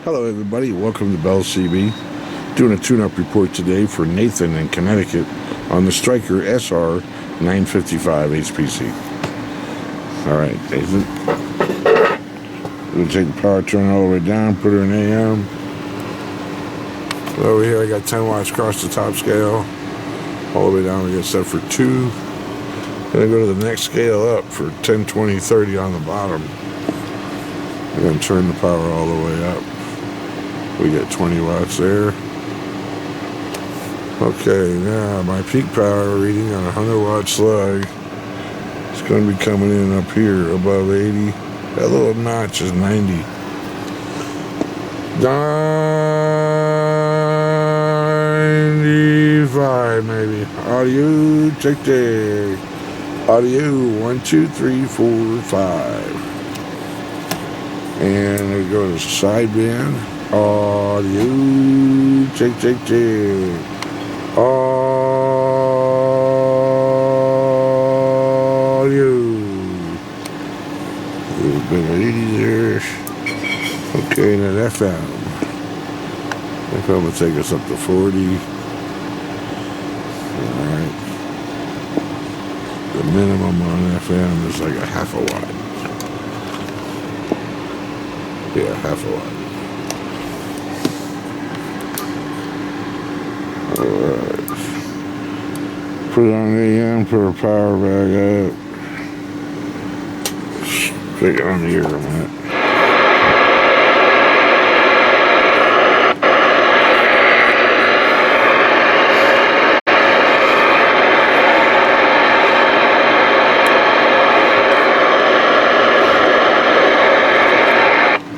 Hello everybody, welcome to Bell CB. Doing a tune-up report today for Nathan in Connecticut on the Stryker SR-955HPC. Alright, Nathan. We're going to take the power turn all the way down, put her in AM. Over here I got 10 watts across the top scale. All the way down we got set for 2. Then I go to the next scale up for 10, 20, 30 on the bottom. And then turn the power all the way up. We get 20 watts there. Okay, now my peak power reading on a 100 watt slug is going to be coming in up here above 80. That little notch is 90. 95 maybe. Audio, check. Audio, 1, 2, 3, 4, 5. And we go to sideband. Audio, check. Audio. A little bit of 80 there. Okay, and then FM. FM will take us up to 40. Alright. The minimum on FM is like a half a watt. Yeah, half a watt. Alright. Put it on AM, put our power back up. Take it on the ear a minute.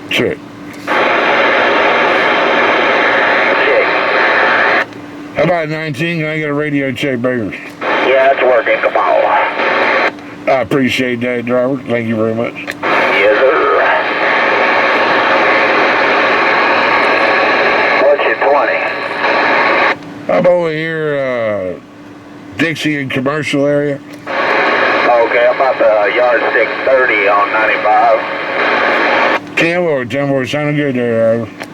Check. How about 19? Can I get a radio check, Baker? Yeah, it's working. Come on. I appreciate that, driver. Thank you very much. Yes, sir. What's your 20? I'm over here, Dixie and commercial area. Okay, I'm about the yardstick 30 on 95. 10 or 10 more. Sounding good there, driver.